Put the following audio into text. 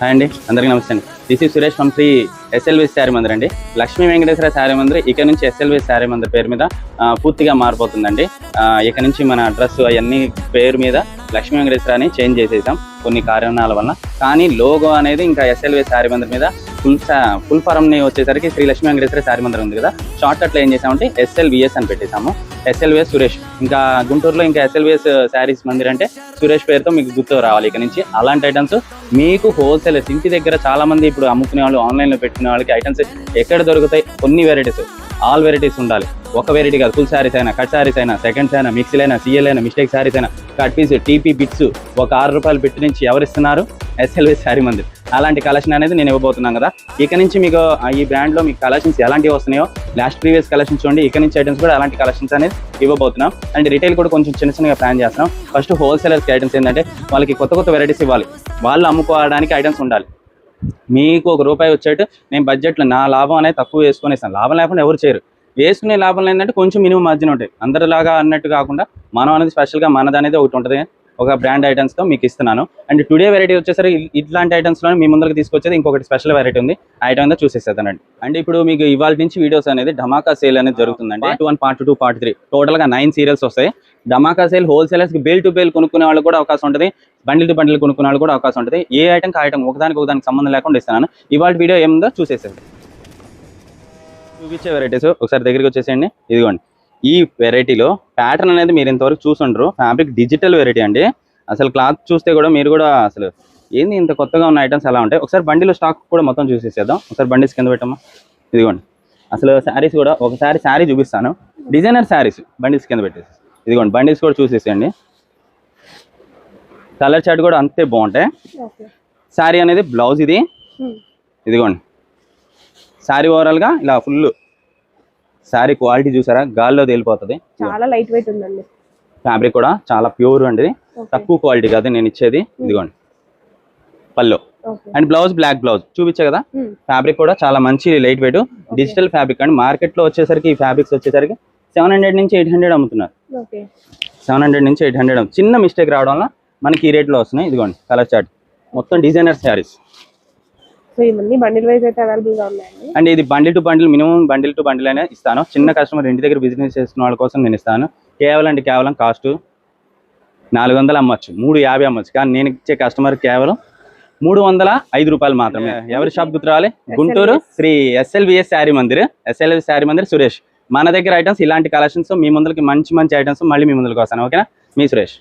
Hi అండి, అందరికీ నమస్తే అండి. This is Suresh from Shri SLVS Saree Mandir అండి. లక్ష్మీ వెంకటేశ్వర శారీ మందిర్ ఇక నుంచి ఎస్ఎల్విఎస్ శారీ మందిర్ పేరు మీద పూర్తిగా మారిపోతుందండి. ఇక నుంచి మన అడ్రస్ అవన్నీ పేరు మీద లక్ష్మీ వెంకటేశ్వర అని చేంజ్ చేసేసాం కొన్ని కారణాల వల్ల. కానీ లోగో అనేది ఇంకా ఎస్ఎల్విఎస్ శారీ మందిర్ మీద ఫుల్ ఫారంని వచ్చేసరికి శ్రీ లక్ష్మీ వెంకటేశ్వర శారీ మందిర్ ఉంది కదా, షార్ట్ కట్లో ఏం చేసామంటే ఎస్ఎల్విఎస్ అని పెట్టేసాము. ఎస్ఎల్విఎస్ సురేష్. ఇంకా గుంటూరులో ఇంకా ఎస్ఎల్విఎస్ శారీస్ మందిర్ అంటే సురేష్ పేరుతో మీకు గుర్తు రావాలి ఇక నుంచి. అలాంటి ఐటమ్స్ మీకు హోల్సేలర్స్ ఇంటి దగ్గర చాలా మంది ఇప్పుడు అమ్ముకునే వాళ్ళు, ఆన్లైన్లో పెట్టిన వాళ్ళకి ఐటమ్స్ ఎక్కడ దొరుకుతాయి, కొన్ని వెరైటీస్, ఆల్ వెరైటీస్ ఉండాలి. ఒక వెరైటీ కాదు, ఫుల్ శారీస్ అయినా, కట్ శారీస్ అయినా, సెకండ్స్ అయినా, మిక్సీలు అయినా, సీఎల్ అయినా, మిస్టేక్ శారీస్ అయినా, కట్ పీస్, టీపీ బిట్స్ ఒక 6 రూపాయలు పెట్టి నుంచి ఎవరిస్తున్నారు? ఎస్ఎల్విఎస్ శారీ మందిర్. అలాంటి కలెక్షన్ అనేది నేను ఇవ్వబోతున్నాను కదా. ఇక నుంచి మీకు ఈ బ్రాండ్లో మీకు కలెక్షన్స్ ఎలాంటివి వస్తున్నాయో లాస్ట్ ప్రీవియస్ కలెక్షన్స్ చూడండి. ఇక నుంచి ఐటమ్స్ కూడా అలాంటి కలెక్షన్స్ అనేది ఇవ్వబోతున్నాం. అండ్ రిటైల్ కూడా కొంచెం చిన్నగా ప్లాన్ చేస్తున్నాం. ఫస్ట్ హోల్సేలర్స్కి ఐటమ్స్ ఏంటంటే వాళ్ళకి కొత్త వెరైటీస్ ఇవ్వాలి, వాళ్ళు అమ్ముకోవడానికి ఐటమ్స్ ఉండాలి. మీకు ₹1 వచ్చేట్టు నేను బడ్జెట్లో నా లాభం అనేది తక్కువ వేసుకునేస్తాను. లాభం లేకుండా ఎవరు చేయరు. వేసుకునే లాభం ఏంటంటే కొంచెం మినిమం మార్జిన్ ఉంటాయి. అందరిలాగా అన్నట్టు కాకుండా మనం అనేది స్పెషల్గా మనది అనేది ఒకటి ఉంటుంది, ఒక బ్రాండ్ ఐటమ్స్తో మీకు ఇస్తున్నాను. అండ్ టుడే వెరైటీ వచ్చేసరికి ఇట్లాంటి ఐటమ్స్లో మీ ముందరికి తీసుకొచ్చేది ఇంకొకటి స్పెషల్ వెరైటీ ఉంది. ఆ ఐటమ్ అంతా చూసేస్తానండి. అండ్ ఇప్పుడు మీకు ఇవాళ నుంచి వీడియోస్ అనేది ధమాకా సేల్ అనేది జరుగుతుందండి. Part 1, Part 2, Part 3 టోటల్గా 9 సీరియల్స్ వస్తాయి. ధమాకా సేల్ హోల్సేలర్స్కి బేల్ టు బేల్ కొనుక్కునే వాళ్ళు కూడా అవకాశం ఉంటుంది, బండిల్ టు బండిల్ కొనుక్కునే వాళ్ళు కూడా అవకాశం ఉంటుంది. ఏ ఐటమ్ ఐటమ్ ఒకదానికి సంబంధం లేకుండా ఇస్తున్నాను. ఇవాళ వీడియో ఏముందో చూసేసేయండి. చూపించే వెరైటీస్ ఒకసారి దగ్గరికి వచ్చేసేయండి. ఇదిగోండి, ఈ వెరైటీలో ప్యాటర్న్ అనేది మీరు ఇంతవరకు చూసుంటారు. ఫ్యాబ్రిక్ డిజిటల్ వెరైటీ అండి. అసలు క్లాత్ చూస్తే కూడా మీరు కూడా అసలు ఏంది ఇంత కొత్తగా ఉన్న ఐటమ్స్ ఎలా ఉంటాయి. ఒకసారి బండిలో స్టాక్ కూడా మొత్తం చూసేసేద్దాం. ఒకసారి బండిస్ కింద పెట్టమ్మా. ఇదిగోండి, అసలు శారీస్ కూడా ఒకసారి శారీ చూపిస్తాను. డిజైనర్ శారీస్ బండిల్స్ కింద పెట్టేసి ఇదిగోండి, బండిల్స్ కూడా చూసేసేయండి. కలర్ చార్ట్ కూడా అంతే బాగుంటాయి. శారీ అనేది బ్లౌజ్ ఇది. ఇదిగోండి, శారీ ఓవరాల్గా ఇలా ఫుల్ శారీ క్వాలిటీ చూసారా, గాల్లో తేలిపోతుంది. చాలా లైట్ వెయిట్ ఉందండి. ఫ్యాబ్రిక్ కూడా చాలా ప్యూర్ అండి, తక్కువ క్వాలిటీ కాదు నేను ఇచ్చేది. ఇదిగోండి పల్లో అండ్ బ్లౌజ్ బ్లాక్ బ్లౌజ్ చూపించే కదా. ఫ్యాబ్రిక్ కూడా చాలా మంచి లైట్ వెయిట్ డిజిటల్ ఫ్యాబ్రిక్ అండి. మార్కెట్ లో వచ్చేసరికి ఈ ఫ్యాబ్రిక్స్ వచ్చేసరికి 700 నుంచి 800 అమ్ముతున్నారు. 700 నుంచి 800 చిన్న మిస్టేక్ రావడం వల్ల మనకి ఈ రేట్లో వస్తున్నాయి. ఇదిగోండి కలర్ చార్ట్ మొత్తం డిజైనర్ శారీస్. బండిల్ వైజ్ అయితే అవైలబుల్ గా ఉన్నాయండి. అండ్ ఇది bundle to bundle, minimum bundle to bundle అనే ఇస్తాను. చిన్న కస్టమర్ ఇంటి దగ్గర బిజినెస్ చేస్తున్న వాళ్ళ కోసం నేను ఇస్తాను. కేవలం కాస్ట్ 400 అమ్మచ్చు, 350 అమ్మచ్చు. కానీ నేను ఇచ్చే కస్టమర్ కేవలం 305 రూపాయలు మాత్రమే. ఎవరి షాప్ గుర్తు రావాలి? గుంటూరు శ్రీ ఎస్ఎల్విఎస్ శారీ మందిర్, ఎస్ఎల్విఎస్ శారీ మందిర్ సురేష్. మన దగ్గర ఐటమ్స్ ఇలాంటి కలెక్షన్స్ మీ ముందరికి మంచి ఐటమ్స్ మళ్ళీ మీ ముందుకు వస్తాను. ఓకేనా? మీ సురేష్.